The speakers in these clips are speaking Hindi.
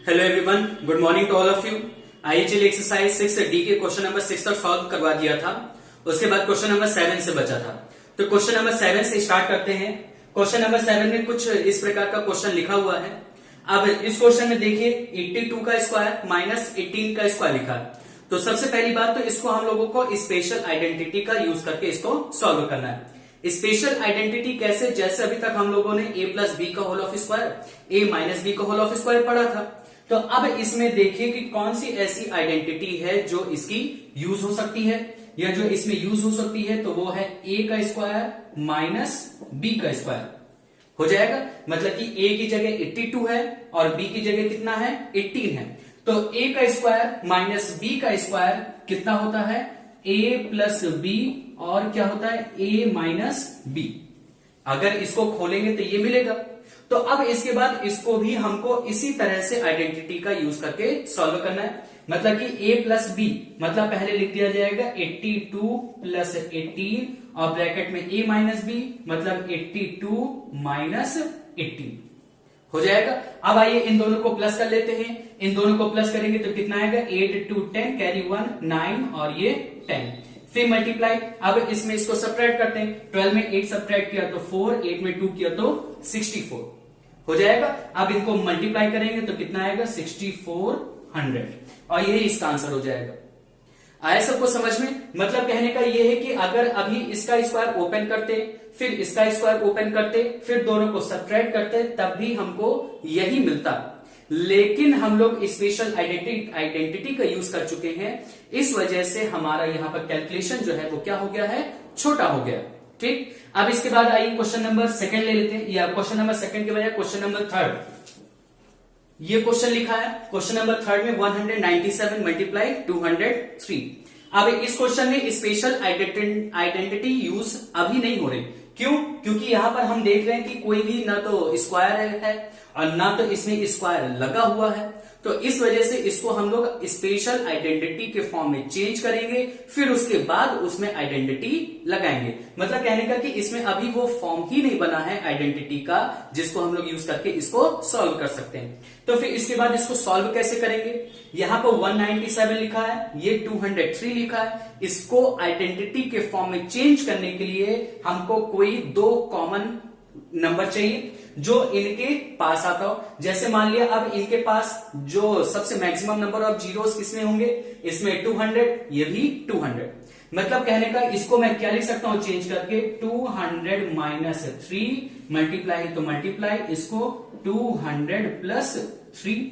Hello everyone, good morning to all of you. आइए चलिए एक्सरसाइज 6 डी के क्वेश्चन नंबर 6 तक सॉल्व करवा दिया था। उसके बाद क्वेश्चन नंबर 7 से बचा था, तो क्वेश्चन नंबर 7 से स्टार्ट करते हैं। क्वेश्चन नंबर 7 में कुछ इस प्रकार का क्वेश्चन लिखा हुआ है। अब इस क्वेश्चन में देखिए 82 का स्क्वायर माइनस 18 का स्क्वायर लिखा है। तो सबसे पहली बात तो इसको हम लोगों को स्पेशल आइडेंटिटी का यूज करके इसको सॉल्व करना है। स्पेशल आइडेंटिटी कैसे? जैसे अभी तक हम लोगों ने a प्लस बी का whole of square, a minus b का होल ऑफ स्क्वायर पढ़ा था। तो अब इसमें देखिए कि कौन सी ऐसी आइडेंटिटी है जो इसकी यूज हो सकती है, या जो इसमें यूज हो सकती है तो वो है a का स्क्वायर माइनस b का स्क्वायर हो जाएगा। मतलब कि a की जगह 82 है और b की जगह कितना है, 18 है। तो a का स्क्वायर माइनस b का स्क्वायर कितना होता है, a प्लस b, और क्या होता है a माइनस b। अगर इसको खोलेंगे तो ये मिलेगा। तो अब इसके बाद इसको भी हमको इसी तरह से आइडेंटिटी का यूज करके सॉल्व करना है। मतलब कि a प्लस बी, मतलब पहले लिख दिया जाएगा 82 प्लस 18 और ब्रैकेट में a माइनस बी, मतलब 82 माइनस 18 हो जाएगा। अब आइए इन दोनों को प्लस कर लेते हैं। इन दोनों को प्लस करेंगे तो कितना आएगा, 8 2 10 कैरी 1 9 और ये 10, फिर मल्टीप्लाई। अब इसमें इसको सब्ट्रैक्ट करते हैं। 12 में 8 सब्ट्रैक्ट किया तो 4, 8 में 2 किया तो 64 हो जाएगा। अब इनको मल्टीप्लाई करेंगे तो कितना आएगा, 6400, और यही इसका आंसर हो जाएगा। आया सबको समझ में? मतलब कहने का यह है कि अगर अभी इसका स्क्वायर ओपन करते, फिर इसका स्क्वायर ओपन करते, फिर दोनों को सब्ट्रैक्ट करते, तब भी हमको यही मिलता। लेकिन हम लोग स्पेशल आइडेंटिटी का यूज कर चुके हैं, इस वजह से हमारा यहाँ पर कैलकुलेशन जो है वो क्या हो गया है, छोटा हो गया। ठीक, अब इसके बाद आइए क्वेश्चन नंबर 2 ले लेते हैं, या क्वेश्चन नंबर 2 के बजाय क्वेश्चन नंबर 3। ये क्वेश्चन लिखा है क्वेश्चन नंबर 3 में 197 मल्टीप्लाई 203। अब इस क्वेश्चन में स्पेशल आइडेंटिटी यूज अभी नहीं हो रही। क्यों? क्योंकि यहां पर हम देख रहे हैं कि कोई भी ना तो स्क्वायर है और ना तो इसमें स्क्वायर लगा हुआ है। तो इस वजह से इसको हम लोग स्पेशल आइडेंटिटी के फॉर्म में चेंज करेंगे, फिर उसके बाद उसमें आइडेंटिटी लगाएंगे। मतलब कहने का कि इसमें अभी वो फॉर्म ही नहीं बना है आइडेंटिटी का, जिसको हम लोग यूज करके इसको सॉल्व कर सकते हैं। तो फिर इसके बाद इसको सॉल्व कैसे करेंगे? यहां पर 197 लिखा है, ये 203 लिखा है। इसको आइडेंटिटी के फॉर्म में चेंज करने के लिए हमको कोई दो कॉमन नंबर चाहिए जो इनके पास आता हो। जैसे मान लिया अब इनके पास जो सबसे मैक्सिमम नंबर ऑफ जीरोस किसमें होंगे, इसमें 200, ये भी 200। मतलब कहने का इसको मैं क्या लिख सकता हूं चेंज करके, 200 माइनस 3 मल्टीप्लाई तो मल्टीप्लाई, इसको 200 प्लस 3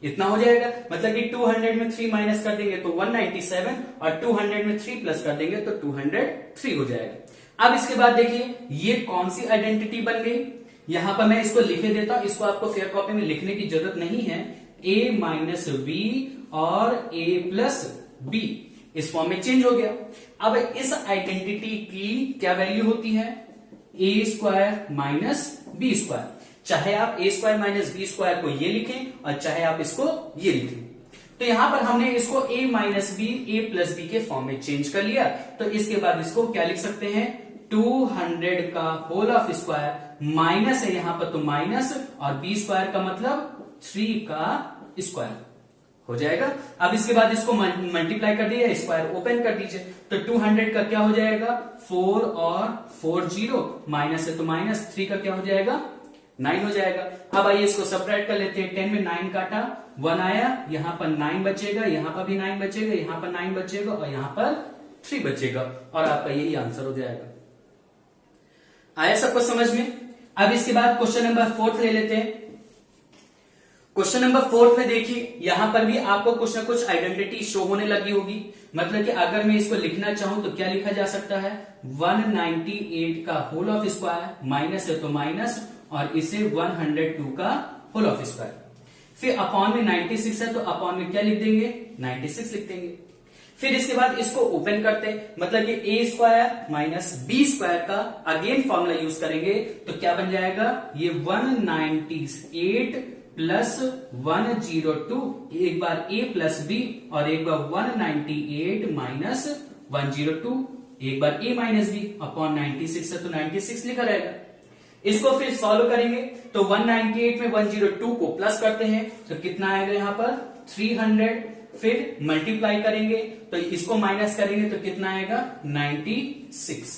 इतना हो जाएगा। मतलब कि 200 में 3 माइनस कर देंगे तो 197, और 200 में 3 प्लस कर देंगे तो 203 हो जाएगा। अब इसके बाद देखिए ये कौन सी आइडेंटिटी बन गई। यहां पर मैं इसको लिखे देता हूं, इसको आपको फेयर कॉपी में लिखने की जरूरत नहीं है। a माइनस बी और a प्लस बी इस फॉर्म में चेंज हो गया। अब इस आइडेंटिटी की क्या वैल्यू होती है, a square minus b square. चाहे आप a square minus b square को ये लिखें और चाहे आप इसको ये लिखें। तो यहां पर हमने इसको a minus b, a plus b के फॉर्म में चेंज कर लिया। तो इसके बाद इसको क्या लिख सकते हैं, 200 का होल ऑफ स्क्वायर माइनस है यहां पर तो माइनस, और बी स्क्वायर का मतलब 3 का स्क्वायर हो जाएगा। अब इसके बाद इसको मल्टीप्लाई कर दिया, स्क्वायर ओपन कर दीजिए। तो 200 का क्या हो जाएगा, 4 और 4 0, माइनस है तो माइनस, 3 का क्या हो जाएगा, 9 हो जाएगा। अब आइए इसको सब्ट्रैक्ट कर लेते हैं। 10 में 9 काटा, 1 आया, यहां पर 9 बचेगा, यहां पर भी 9 बचेगा, यहां पर 9 बचेगा और यहां पर 3 बचेगा, और आपका यही आंसर हो जाएगा। आया सबको समझ में? अब इसके बाद क्वेश्चन नंबर 4 ले लेते हैं। क्वेश्चन नंबर 4 में देखिए यहां पर भी आपको कुछ ना कुछ आइडेंटिटी शो होने लगी होगी। मतलब कि अगर मैं इसको लिखना चाहूं तो क्या लिखा जा सकता है, 198 का होल ऑफ स्क्वायर, माइनस है तो माइनस, और इसे 102 का होल ऑफ स्क्वायर, फिर अपॉन में 96 है तो अपॉन में क्या लिख देंगे, 96 लिख देंगे। फिर इसके बाद इसको ओपन करते हैं, मतलब कि a square minus b square का अगेन फॉर्मूला यूज करेंगे तो क्या बन जाएगा, ये 198 प्लस 102, एक बार a प्लस b और एक बार 198 माइनस 102, एक बार a माइनस बी अपॉन 96 है तो 96 लिखा रहेगा। इसको फिर सॉल्व करेंगे तो 198 में 102 को प्लस करते हैं तो कितना आएगा यहाँ पर 300, फिर मल्टीप्लाई करेंगे तो इसको माइनस करेंगे तो कितना आएगा 96,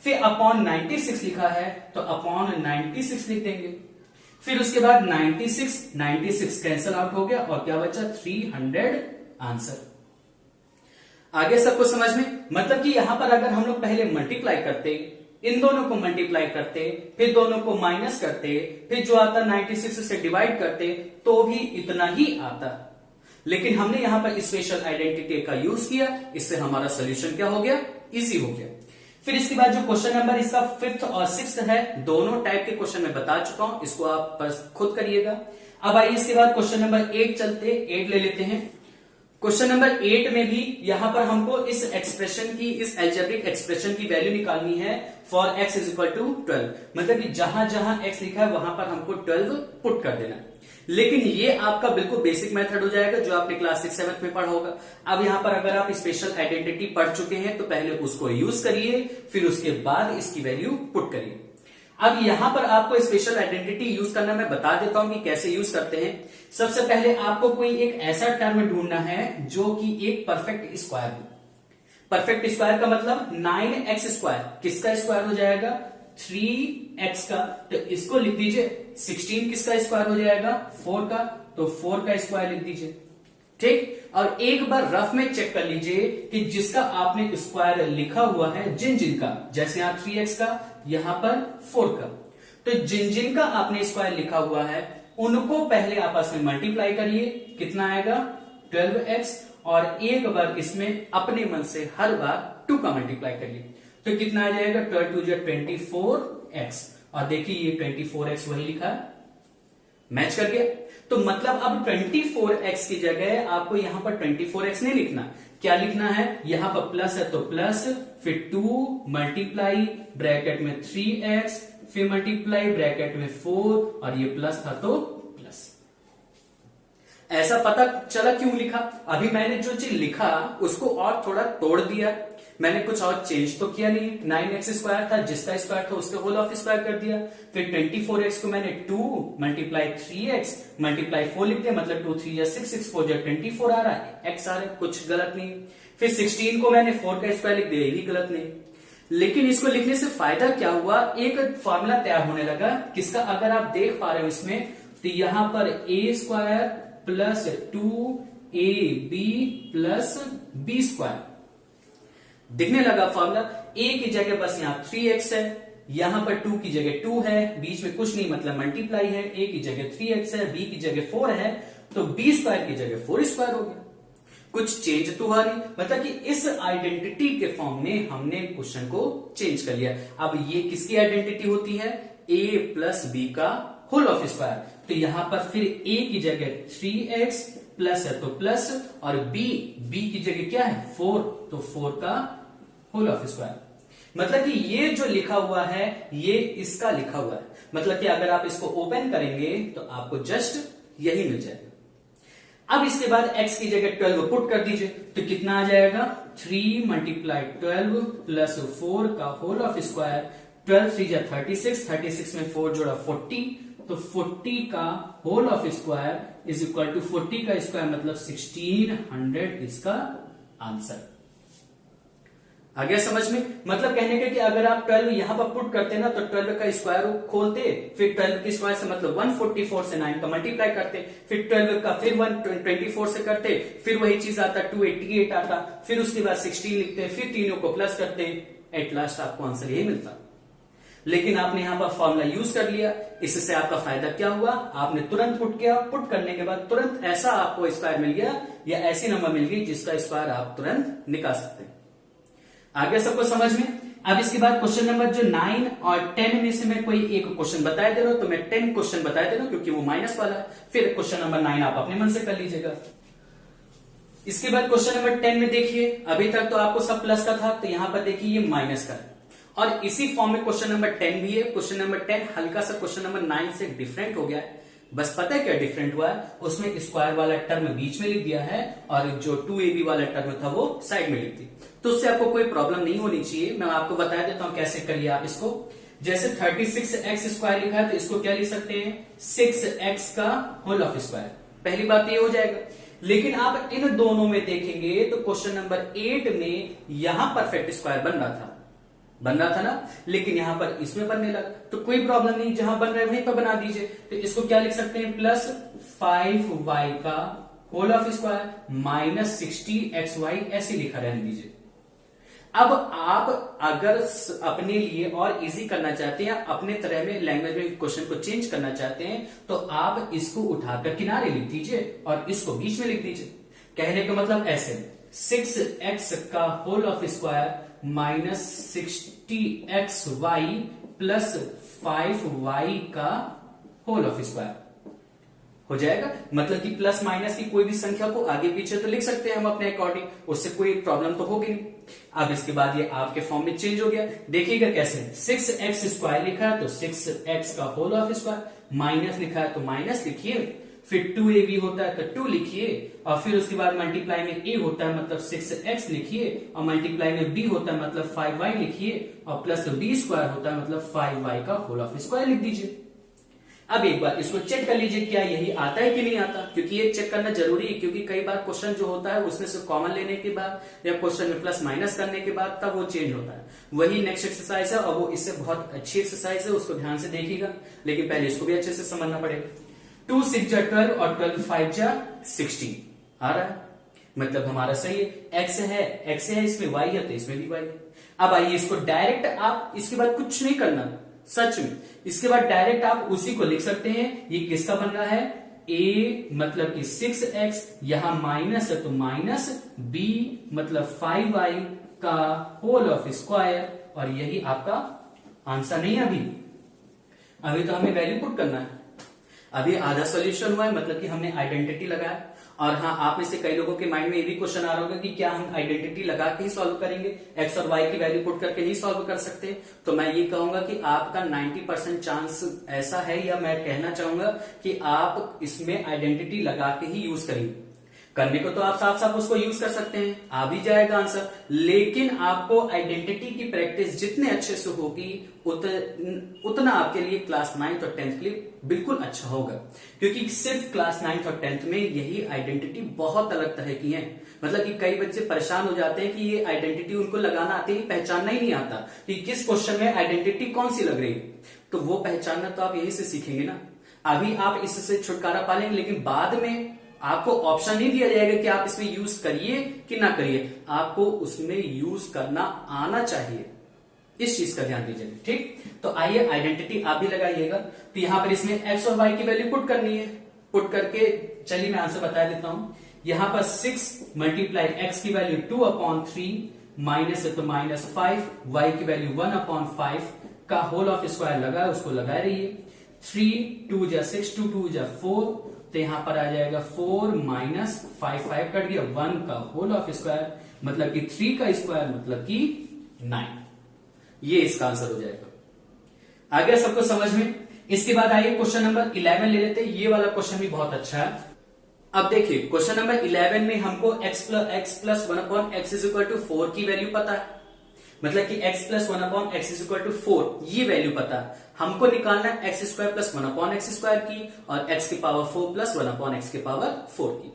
फिर अपॉन 96 लिखा है तो अपॉन 96 लिख देंगे, फिर उसके बाद 96 कैंसल आउट हो गया और क्या बचा 300 आंसर। आगे सबको समझ में, मतलब कि यहां पर अगर हम लोग पहले मल्टीप्लाई करते, इन दोनों को मल्टीप्लाई करते, फिर दोनों को माइनस करते, फिर जो आता 96 से डिवाइड करते तो भी इतना ही आता, लेकिन हमने यहां पर स्पेशल आइडेंटिटी का यूज किया, इससे हमारा सोल्यूशन क्या हो गया, इजी हो गया। फिर इसके बाद जो क्वेश्चन नंबर इसका 5th और 6th है, दोनों टाइप के क्वेश्चन मैं बता चुका हूं, इसको आप बस खुद करिएगा। अब आइए इसके बाद क्वेश्चन नंबर 8 चलते, 8 ले लेते हैं। क्वेश्चन नंबर 8 में भी यहां पर हमको इस एक्सप्रेशन की, इस एल्जेब्रिक एक्सप्रेशन की वैल्यू निकालनी है for x is equal to 12, मतलब कि जहां जहां x लिखा है वहां पर हमको 12 पुट कर देना। लेकिन ये आपका बिल्कुल बेसिक मेथड हो जाएगा जो आपने क्लास 6-7 में पढ़ा होगा। अब यहां पर अगर आप स्पेशल आइडेंटिटी पढ़ चुके हैं तो पहले उसको यूज करिए, फिर उसके बाद इसकी वैल्यू पुट करिए। अब यहां पर आपको स्पेशल आइडेंटिटी यूज करना मैं बता देता हूं कि कैसे यूज करते हैं। सबसे पहले आपको कोई एक ऐसा टर्म ढूंढना है जो कि एक परफेक्ट स्क्वायर हो। परफेक्ट स्क्वायर का मतलब 9x स्क्वायर, किसका स्क्वायर हो जाएगा 3x का, तो इसको लिख दीजिए। 16 किसका स्क्वायर हो जाएगा 4 का, तो 4 का स्क्वायर लिख दीजिए, ठीक। और एक बार रफ में चेक कर लीजिए कि जिसका आपने स्क्वायर लिखा हुआ है, जिन जिनका, जैसे यहां 3x का, यहां पर 4 का, तो जिन जिनका आपने स्क्वायर लिखा हुआ है उनको पहले आपस में मल्टीप्लाई करिए, कितना आएगा 12x, और एक बार इसमें अपने मन से हर बार 2 का मल्टीप्लाई करिए, तो कितना आ जाएगा 12 2 24x, और देखिए ये 24x वही लिखा है, मैच कर गया। तो मतलब अब 24x की जगह आपको यहां पर 24x नहीं लिखना, क्या लिखना है, यहां पर प्लस है तो प्लस, फिर 2 मल्टीप्लाई ब्रैकेट में 3x, फिर मल्टीप्लाई ब्रैकेट में 4, और ये प्लस था तो प्लस। ऐसा पता चला क्यों लिखा, अभी मैंने जो चीज लिखा उसको और थोड़ा तोड़ दिया, मैंने कुछ और चेंज तो किया नहीं। 9x स्क्वायर था, जिसका स्क्वायर था उसके होल ऑफ स्क्वायर कर दिया, फिर 24x को मैंने 2 मल्टीप्लाई 3x मल्टीप्लाई 4 लिख दिया, मतलब 2 3 6 6 4 24 आ रहा है, x आ रहा है, कुछ गलत नहीं। फिर 16 को मैंने 4 का स्क्वायर लिख दिया, ये भी गलत नहीं। लेकिन इसको लिखने से फायदा क्या हुआ, एक फॉर्मूला तैयार होने लगा, किसका, अगर आप देख पा रहे हो इसमें, तो यहां पर a square plus 2ab plus b square दिखने लगा फॉर्मूला। a की जगह बस यहां 3x है, यहां पर 2 की जगह 2 है, बीच में कुछ नहीं, मतलब मल्टीप्लाई है, a की जगह 3x है, b की जगह 4 है, तो b स्क्वायर की जगह 4 स्क्वायर हो गया, कुछ चेंज तो हुआ नहीं, मतलब कि इस आइडेंटिटी के फॉर्म में हमने क्वेश्चन को चेंज कर लिया। अब ये किसकी आइडेंटिटी होती है, a प्लस b का होल ऑफ स्क्वायर, तो यहां पर फिर a की जगह 3x प्लस है तो प्लस, और b की जगह क्या है 4, तो 4 का होल ऑफ स्क्वायर, मतलब कि ये जो लिखा हुआ है ये इसका लिखा हुआ है, मतलब कि अगर आप इसको ओपन करेंगे तो आपको जस्ट यही मिल जाएगा। अब इसके बाद x की जगह 12 पुट कर दीजिए, तो कितना आ जाएगा 3 मल्टीप्लाई 12 प्लस 4 का होल ऑफ स्क्वायर, 12 3 जा 36, 36 में 4 जोड़ा 40, तो 40 का whole of square is equal to 40 का स्क्वायर मतलब 1600 इसका आंसर। आ गया समझ में, मतलब कहने का कि अगर आप 12 यहां पर पुट करते ना तो 12 का स्क्वायर खोलते, फिर 12 के स्क्वायर से मतलब 144 से 9 का मल्टीप्लाई करते, फिर 12 का फिर 124 से करते, फिर वही चीज आता 288 आता, फिर उसके बाद 16 लिखते, फिर तीनों को प्लस करते, एट लास्ट आपको आंसर यही मिलता। लेकिन आपने यहां पर फॉर्मूला यूज कर लिया, इससे आपका फायदा क्या हुआ, आपने तुरंत पुट किया, पुट करने के बाद तुरंत ऐसा आपको स्क्वायर मिल गया या ऐसी नंबर मिल गई जिसका स्क्वायर आप तुरंत निकाल सकते हैं। आगे सबको समझ में। अब इसके बाद क्वेश्चन नंबर जो 9 और 10 में से मैं कोई एक क्वेश्चन बताया दे रहा हूं, तो मैं 10 क्वेश्चन बताया दे रहा हूं क्योंकि वो माइनस वाला है, फिर क्वेश्चन नंबर 9 आप अपने मन से कर लीजिएगा। इसके बाद क्वेश्चन नंबर 10 में देखिए, अभी तक तो आपको सब प्लस का था, तो यहां पर देखिए ये माइनस का है, और इसी फॉर्म में क्वेश्चन नंबर 10 भी है। क्वेश्चन नंबर 10 हल्का सा क्वेश्चन नंबर 9 से डिफरेंट हो गया है, बस पता है क्या डिफरेंट हुआ है, उसमें स्क्वायर वाला टर्म बीच में लिख दिया है और जो 2ab वाला टर्म था वो साइड में लिख दी, तो उससे आपको कोई प्रॉब्लम नहीं होनी चाहिए। मैं आपको बता देता हूं कैसे करिए आप इसको। जैसे 36x² लिखा है तो इसको क्या लिख सकते हैं 6x का होल ऑफ स्क्वायर। पहली बात ये हो जाएगा। लेकिन आप इन दोनों में देखेंगे तो क्वेश्चन नंबर 8 में यहां परफेक्ट स्क्वायर बन रहा था ना, लेकिन यहां पर इसमें बनने लगा। तो कोई प्रॉब्लम नहीं, जहां बन रहा है वहीं पर बना दीजिए। तो इसको क्या लिख सकते हैं प्लस 5y का whole of square minus 60xy ऐसे लिखा रहने दीजिए। अब आप अगर अपने लिए और इजी करना चाहते हैं, अपने तरह में लैंग्वेज में क्वेश्चन को चेंज करना चाहते हैं, तो आप इसको उठाकर किनारे लिख दीजिए और इसको बीच में लिख दीजिए। कहने का मतलब ऐसे 6x का whole of square minus 60xy plus 5y का होल ऑफ स्क्वायर हो जाएगा। मतलब कि प्लस माइनस की कोई भी संख्या को आगे पीछे तो लिख सकते हैं हम अपने अकॉर्डिंग, उससे कोई प्रॉब्लम तो होगी नहीं। अब इसके बाद ये आपके फॉर्म में चेंज हो गया। देखिएगा कैसे 6x² लिखा है तो 6x का होल ऑफ स्क्वायर, माइनस लिखा है तो माइनस लिखिए, फिर 2ab होता है तो 2 लिखिए, और फिर उसके बाद मल्टीप्लाई में a होता है मतलब 6x लिखिए, और मल्टीप्लाई में b होता है मतलब 5y लिखिए, और प्लस b² होता है मतलब 5y का होल ऑफ स्क्वायर लिख दीजिए। अब एक बार इसको चेक कर लीजिए क्या यही आता है कि नहीं आता, क्योंकि ये चेक करना जरूरी है। क्योंकि कई बार क्वेश्चन जो होता है उसमें से कॉमन लेने के बाद या क्वेश्चन में प्लस माइनस करने के बाद तब वो चेंज होता है। वही नेक्स्ट एक्सरसाइज है और वो इससे बहुत अच्छी एक्सरसाइज है, उसको ध्यान से देखिएगा। लेकिन पहले इसको भी अच्छे से समझना पड़ेगा। 2 6 जा 12 और 12 5 जा 16 आ रहा है, मतलब हमारा सही है। x है इसमें, y है तो इसमें भी y है। अब आइए इसको डायरेक्ट आप इसके बाद कुछ नहीं करना सच में, इसके बाद डायरेक्ट आप उसी को लिख सकते हैं। ये किसका बन रहा है a मतलब कि 6x, यहां माइनस है तो माइनस b मतलब 5y का होल ऑफ स्क्वायर, और यही आपका आंसर नहीं है। अभी तो हमें वैल्यू पुट करना है। अभी आधा सॉल्यूशन हुआ है, मतलब कि हमने आइडेंटिटी लगाया। और हाँ, आप में से कई लोगों के माइंड में ये भी क्वेश्चन आ रहा होगा कि क्या हम आइडेंटिटी लगा के ही सॉल्व करेंगे, एक्स और वाई की वैल्यू पुट करके नहीं सॉल्व कर सकते। तो मैं ये कहूंगा कि आपका 90% चांस ऐसा है, या मैं कहना चाहूंगा कि आप इसमें आइडेंटिटी लगा के ही यूज करेंगे। करने को तो आप साफ साफ उसको यूज कर सकते हैं, आ भी जाएगा आंसर। लेकिन आपको आइडेंटिटी की प्रैक्टिस जितने अच्छे से होगी उतना आपके लिए क्लास 9th और 10th के लिए बिल्कुल अच्छा होगा। क्योंकि सिर्फ क्लास 9th और 10th में यही आइडेंटिटी बहुत अलग तरह की है। मतलब कि कई बच्चे परेशान हो जाते हैं कि ये आइडेंटिटी उनको लगाना आती है, पहचानना ही नहीं आता कि किस क्वेश्चन में आइडेंटिटी कौन सी लग रही है। तो वो पहचानना तो आप यही से सीखेंगे ना। अभी आप इससे छुटकारा पा लेंगे, लेकिन बाद में आपको ऑप्शन नहीं दिया जाएगा कि आप इसमें यूज करिए कि ना करिए, आपको उसमें यूज करना आना चाहिए। इस चीज का ध्यान दीजिए, ठीक। तो आइए आइडेंटिटी आप भी लगाइएगा। तो यहां पर इसमें x और y की वैल्यू पुट करनी है। पुट करके चलिए मैं आंसर बता देता हूं। यहां पर 6 मल्टीप्लाई x की वैल्यू 2/3 माइनस है तो -5, y की वैल्यू 1/5 का होल ऑफ स्क्वायर लगा है, उसको लगा रही 3 2 जा 6 2 2 जा 4, तो यहां पर आ जाएगा 4 माइनस 5 5 कट गया, 1 का होल ऑफ स्क्वायर मतलब कि 3 का स्क्वायर मतलब कि 9। ये इसका आंसर हो जाएगा। आ गया सबको समझ में। इसके बाद आइए क्वेश्चन नंबर 11 ले लेते हैं। ये वाला क्वेश्चन भी बहुत अच्छा है। अब देखिए क्वेश्चन नंबर 11 में हमको x plus 1/x is equal to 4 की वैल्यू पता है। मतलब कि x plus 1/x is equal to 4 ये वैल्यू पता है। हमको निकालना है x स्क्वायर प्लस 1/x² की और x की पावर 4 प्लस 1/x की पावर 4 की।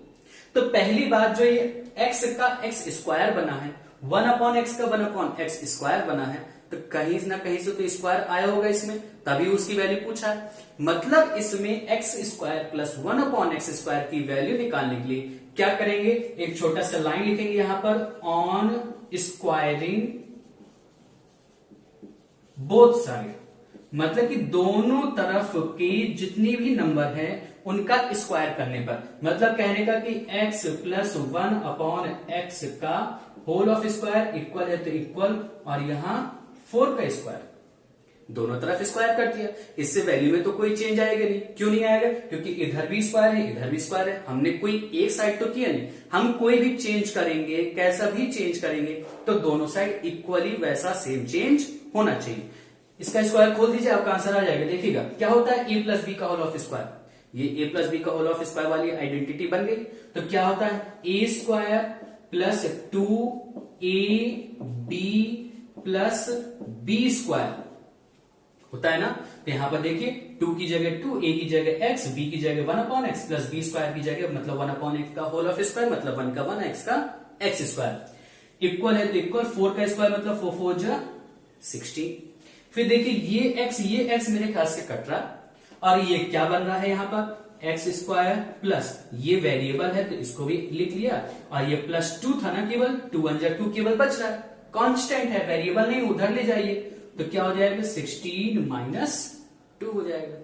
तो पहली बात जो ये x का x² बना है, 1/x का 1/x² बना है, तो कहीं ना कहीं से तो स्क्वायर आया होगा इसमें, तभी उसकी वैल्यू पूछा है। मतलब इसमें x² प्लस 1/x² की वैल्यू निकालने के लिए क्या करेंगे, एक छोटा सा लाइन लिखेंगे यहां पर, ऑन स्क्वायरिंग बोथ साइड, मतलब कि दोनों तरफ के जितनी भी नंबर है उनका स्क्वायर करने पर। मतलब कहने का कि x प्लस 1/x का होल ऑफ स्क्वायर इक्वल है तो इक्वल, और यहां 4 का स्क्वायर, दोनों तरफ स्क्वायर कर दिया। इससे वैल्यू में तो कोई चेंज आएगा नहीं। क्यों नहीं आएगा, क्योंकि इधर भी स्क्वायर है इधर भी स्क्वायर है। हमने कोई एक साइड तो किया नहीं। हम कोई भी चेंज करेंगे, कैसा भी चेंज करेंगे, तो दोनों साइड इक्वली वैसा सेम चेंज होना चाहिए। इसका स्क्वायर खोल दीजिए, आपका आंसर आ जाएगा। देखिएगा क्या होता है, a प्लस बी का होल ऑफ स्क्वायर। ये a प्लस बी का होल ऑफ स्क्वायर वाली आइडेंटिटी बन गई। तो क्या होता है, a square plus 2ab plus b square होता है ना। तो यहां पर देखिए 2 की जगह 2, a की जगह x, b की जगह 1/x प्लस b स्क्वायर की जगह मतलब 1/x का होल ऑफ स्क्वायर मतलब 1 का 1 x का x स्क्वायर इक्वल है तो इक्वल 4 का स्क्वायर मतलब 4 4 जा 16। फिर देखिए ये x मेरे ख्याल से कट रहा और ये क्या बन रहा है यहाँ पर एक्स स्क्वायर प्लस ये वेरिएबल है तो इसको भी लिख लिया और ये प्लस 2 था ना, केवल 2 1 जा 2 केवल बच रहा है, कांस्टेंट है, वेरिएबल नहीं, उधर ले जाइए तो क्या हो जाएगा 16 माइनस 2 हो जाएगा।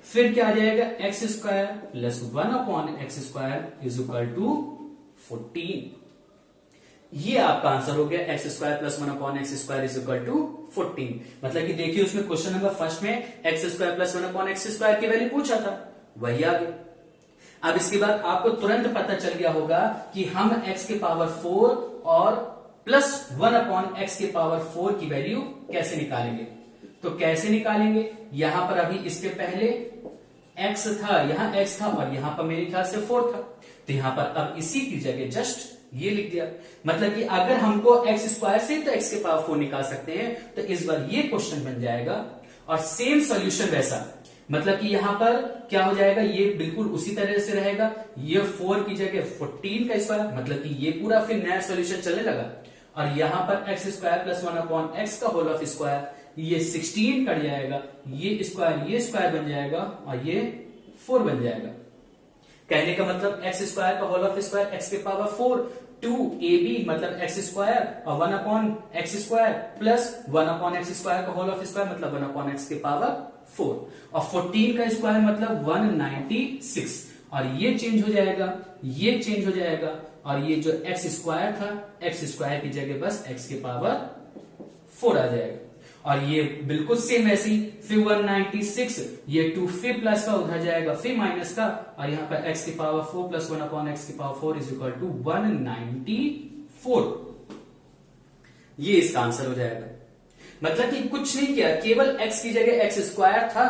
फिर क्या आ जाएगा x square plus 1/x square is equal to 14। ये आपका आंसर हो गया x square plus 1/x square is equal to 14। मतलब कि देखिए उसमें क्वेश्चन नंबर फर्स्ट में x square plus 1/x square की वैल्यू पूछा था, वही आ गया। अब इसके बाद आपको तुरंत पता चल गया होगा कि हम x के पावर 4 और प्लस 1/x के पावर 4 की वैल्यू कैसे निकालेंगे। तो कैसे निकालेंगे, यहां पर अभी इसके पहले x था, यहां x था और यहां पर मेरे ख्याल से 4 था, तो यहां पर अब इसी की जगह जस्ट ये लिख दिया। मतलब कि अगर हमको x स्क्वायर से तो x के पावर 4 निकाल सकते हैं तो इस बार ये क्वेश्चन बन जाएगा और सेम सॉल्यूशन वैसा, मतलब कि यहां पर क्या हो जाएगा, ये बिल्कुल उसी तरह से रहेगा, ये 4 की जगह 14 का स्क्वायर, मतलब कि ये पूरा फिर नया सॉल्यूशन चलने लगा और यहां पर x स्क्वायर प्लस 1/x का होल ऑफ स्क्वायर ये 16 कट जाएगा, ये स्क्वायर बन जाएगा और ये 4 बन जाएगा। कहने का मतलब x स्क्वायर का होल ऑफ स्क्वायर x के पावर 4 2ab मतलब x स्क्वायर और 1/x square plus 1/x square का होल ऑफ स्क्वायर मतलब 1/x के पावर 4 और 14 का स्क्वायर मतलब 196 और ये चेंज हो जाएगा, ये चेंज हो जाएगा और ये जो x स्क्वायर था x स्क्वायर की जगह बस x के पावर 4 आ जाएगा और ये बिल्कुल सेम ऐसी फिर 196 ये 2 फिर प्लस का उधर जाएगा फिर माइनस का और यहां पर x की पावर 4 प्लस 1/x की पावर 4 इज इक्वल टू 194। ये इसका आंसर हो जाएगा। मतलब कि कुछ नहीं किया, केवल x की जगह x स्क्वायर था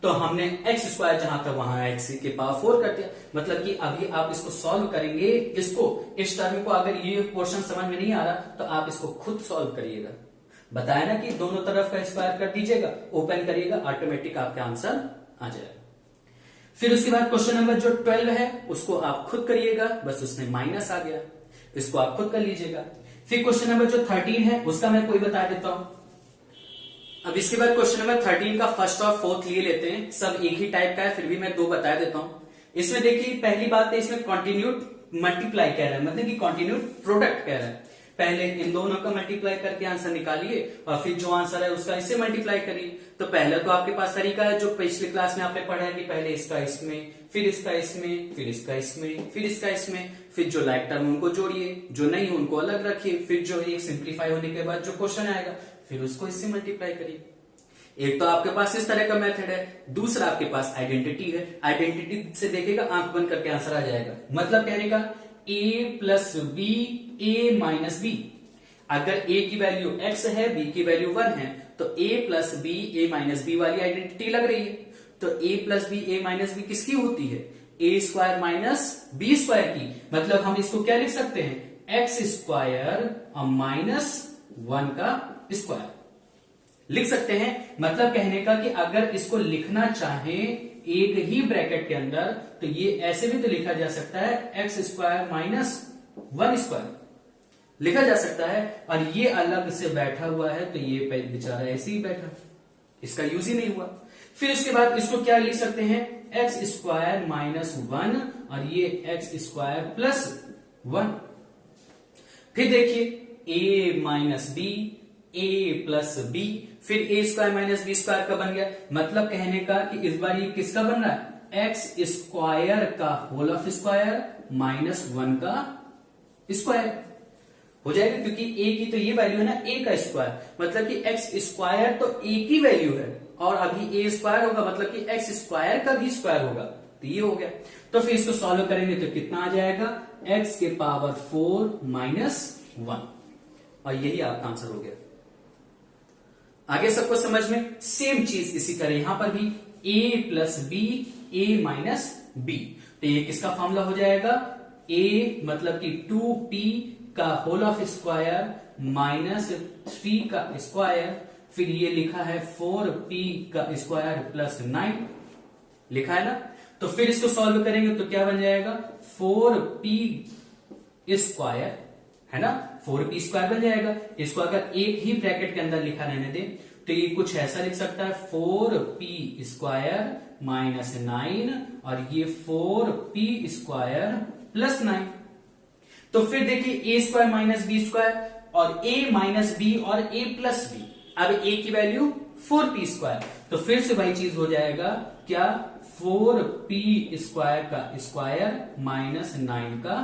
तो हमने x स्क्वायर जहां था वहां x के पावर 4 कर दिया। मतलब कि अभी आप इसको सॉल्व करेंगे, इसको इस टर्म को अगर ये पोर्शन समझ में नहीं आ रहा तो आप इसको खुद सॉल्व करिएगा। बताया ना कि दोनों तरफ का स्क्वायर कर दीजिएगा, ओपन करिएगा, ऑटोमेटिक आपका आंसर आ जाएगा। फिर उसके बाद क्वेश्चन नंबर जो 12 है उसको आप खुद करिएगा, बस उसमें माइनस आ गया, इसको आप खुद कर लीजिएगा। फिर क्वेश्चन नंबर जो 13 है उसका मैं कोई बता देता हूं। अब इसके बाद क्वेश्चन नंबर 13 का फर्स्ट और फोर्थ लिए लेते हैं, सब एक ही टाइप का है, फिर भी मैं 2 बता देता हूं। इसमें देखिए पहली बात है, इसमें कॉन्टिन्यूड मल्टीप्लाई कह रहा है, मतलब कि कॉन्टिन्यूड प्रोडक्ट कह रहा है। पहले इन दोनों का मल्टीप्लाई करके आंसर निकालिए और फिर जो आंसर है उसका इससे मल्टीप्लाई करिए। तो पहले तो आपके पास तरीका है जो पिछली क्लास में आपने पढ़ा है कि पहले इसका इसमें, फिर इसका इसमें, फिर इसका इसमें, फिर इसका इसमें, फिर जो लाइक टर्म उनको जोड़िए, जो नहीं उनको अलग रखिए, फिर जो एक सिंप्लीफाई होने के बाद जो क्वेश्चन आएगा फिर उसको इससे मल्टीप्लाई करिए। एक तो आपके पास इस तरह का मेथड है, दूसरा आपके पास आइडेंटिटी है, आइडेंटिटी से देखेगा आंख बंद करके आंसर आ जाएगा। मतलब कहने का a plus b a minus b, अगर a की वैल्यू x है b की वैल्यू 1 है तो a plus b a minus b वाली आइडेंटिटी लग रही है। तो a plus b a minus b किसकी होती है, a square minus b square की। मतलब हम इसको क्या लिख सकते हैं, x स्क्वायर और माइनस 1 का स्क्वायर लिख सकते हैं। मतलब कहने का कि अगर इसको लिखना चाहें एक ही ब्रैकेट के अंदर तो ये ऐसे भी तो लिखा जा सकता है, एक्स स्क्वायर माइनस 1 स्क्वायर लिखा जा सकता है और ये अलग से बैठा हुआ है तो ये बेचारा ऐसे ही बैठा, इसका यूज ही नहीं हुआ। फिर इसके बाद इसको क्या लिख सकते हैं, एक्स स्क्वायर माइनस 1 और ये एक्स स्क्वायर प्लस 1। फिर देखिए a minus b a plus b, फिर a square minus b square का बन गया। मतलब कहने का कि इस बार ये किसका बन रहा है, एक्स स्क्वायर का होल ऑफ स्क्वायर माइनस 1 का स्क्वायर हो जाएगा, क्योंकि a की तो ये वैल्यू है ना a का स्क्वायर, मतलब कि एक्स स्क्वायर तो a की वैल्यू है और अभी a स्क्वायर होगा मतलब कि एक्स स्क्वायर का भी स्क्वायर होगा, तो ये हो गया। तो फिर इसको सॉल्व करेंगे तो कितना आ जाएगा, x के पावर 4 माइनस 1 और यही आपका आंसर हो गया। आगे सबको समझ में, सेम चीज इसी तरह यहां पर भी a plus b a minus b, तो ये किसका फॉर्मूला हो जाएगा, a मतलब कि 2p का होल ऑफ स्क्वायर माइनस 3 का स्क्वायर फिर ये लिखा है 4p का स्क्वायर प्लस 9 लिखा है ना। तो फिर इसको सॉल्व करेंगे तो क्या बन जाएगा 4p स्क्वायर है ना, 4p स्क्वायर बन जाएगा। इसको अगर एक ही ब्रैकेट के अंदर लिखा रहने दे तो ये कुछ ऐसा लिख सकता है 4p स्क्वायर माइनस 9 और ये 4p स्क्वायर प्लस 9। तो फिर देखिए a square minus b square और a माइनस बी और a प्लस बी। अब a की वैल्यू 4p स्क्वायर, तो फिर से वही चीज हो जाएगा क्या 4p स्क्वायर का स्क्वायर माइनस 9 का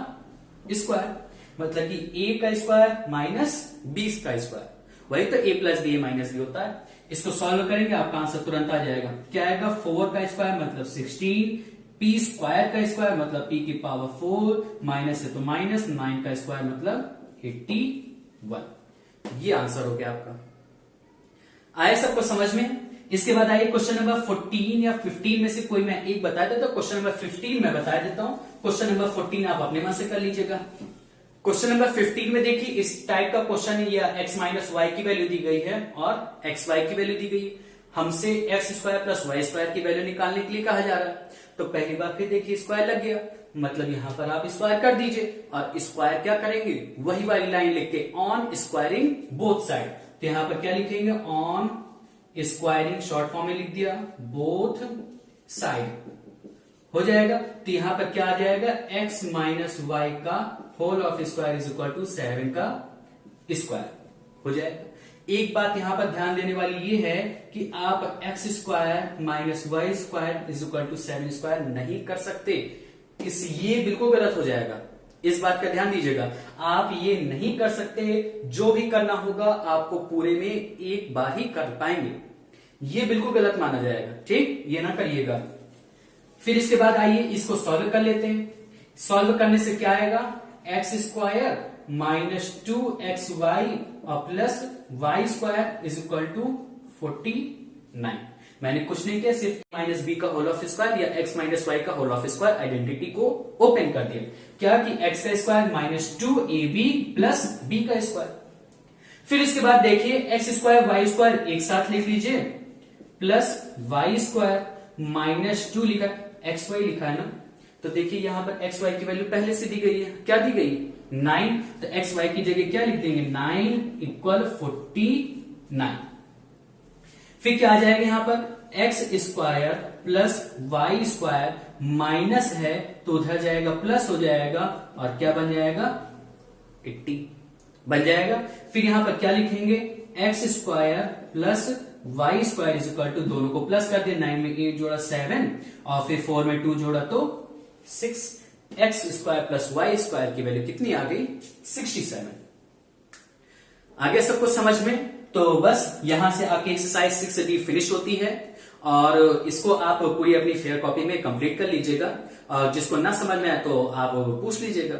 स्क्वायर, मतलब कि a का स्क्वायर माइनस b का स्क्वायर, वही तो a plus b minus b होता है। इसको सॉल्व करेंगे आपका आंसर तुरंत आ जाएगा। क्या आएगा 4 का स्क्वायर मतलब 16, p स्क्वायर का स्क्वायर मतलब p की पावर 4, माइनस है तो माइनस, 9 का स्क्वायर मतलब 81। ये आंसर हो गया आपका। आए सबको समझ में। इसके बाद आइए क्वेश्चन नंबर 14 या 15 में से कोई मैं एक बता देता हूं। क्वेश्चन नंबर 15 मैं बता देता हूं, क्वेश्चन नंबर 14 आप अपने मन से कर लीजिएगा। क्वेश्चन नंबर 15 में देखिए इस टाइप का क्वेश्चन है, या x माइनस वाई की वैल्यू दी गई है और एक्स वाई की वैल्यू दी गई है। हमसे x square plus y square की वैल्यू निकालने के लिए कहा जा रहा है। तो पहली बार फिर देखिए स्क्वायर लग गया, मतलब यहां पर आप स्क्वायर कर दीजिए और स्क्वायर क्या करेंगे वही वाली लाइन लिख के ऑन स्क्वायरिंग बोथ साइड। तो यहां पर क्या लिखेंगे ऑन स्क्वायरिंग, शॉर्ट फॉर्म में लिख दिया बोथ साइड हो जाएगा। तो यहां पर क्या आ जाएगा x माइनस वाई का whole of square is equal to 7 का स्क्वायर हो जाएगा। एक बात यहां पर ध्यान देने वाली ये है कि आप x square minus y square is equal to 7 square नहीं कर सकते, ये बिल्कुल गलत हो जाएगा। इस बात का ध्यान दीजिएगा, आप ये नहीं कर सकते। जो भी करना होगा आपको पूरे में एक बार ही कर पाएंगे, ये बिल्कुल गलत माना जाएगा, ठीक, ये ना करिएगा। फिर इसके बाद आइए इसको सॉल्व कर लेते हैं। सॉल्व करने से क्या आएगा एक्स स्क्वायर माइनस 2xy और plus y square is equal to 49। मैंने कुछ नहीं किया, सिर्फ माइनस बी का होल ऑफ स्क्वायर या x माइनस वाई का होल ऑफ स्क्वायर आइडेंटिटी को ओपन कर दिया। क्या कि x का square minus 2ab plus b का स्क्वायर। फिर इसके बाद देखिए एक्स स्क्वायर वाई स्क्वायर एक साथ लिख लीजिए प्लस वाई स्क्वायर माइनस 2 लिखा, एक्स वाई लिखा है ना। तो देखिए यहां पर एक्स वाई की वैल्यू पहले से दी गई है, क्या दी गई 9, तो एक्स वाई की जगह क्या लिख देंगे 9 इक्वल 49। फिर क्या आ जाएगा यहां पर x square plus y square minus है तो उधर जाएगा प्लस हो जाएगा और क्या बन जाएगा 80 बन जाएगा। फिर यहां पर क्या लिखेंगे x square plus y square is equal to, दोनों को प्लस कर दिया, 9 में 8 जोड़ा 7 और फिर 4 में 2 जोड़ा तो 6। X square plus y square की वैल्यू कितनी आ गई 67। आगे सबको समझ में। तो बस यहां से आपकी एक्सरसाइज 6D फिनिश होती है और इसको आप पूरी अपनी फेयर कॉपी में कंप्लीट कर लीजिएगा और जिसको ना समझ में आए तो आप पूछ लीजिएगा।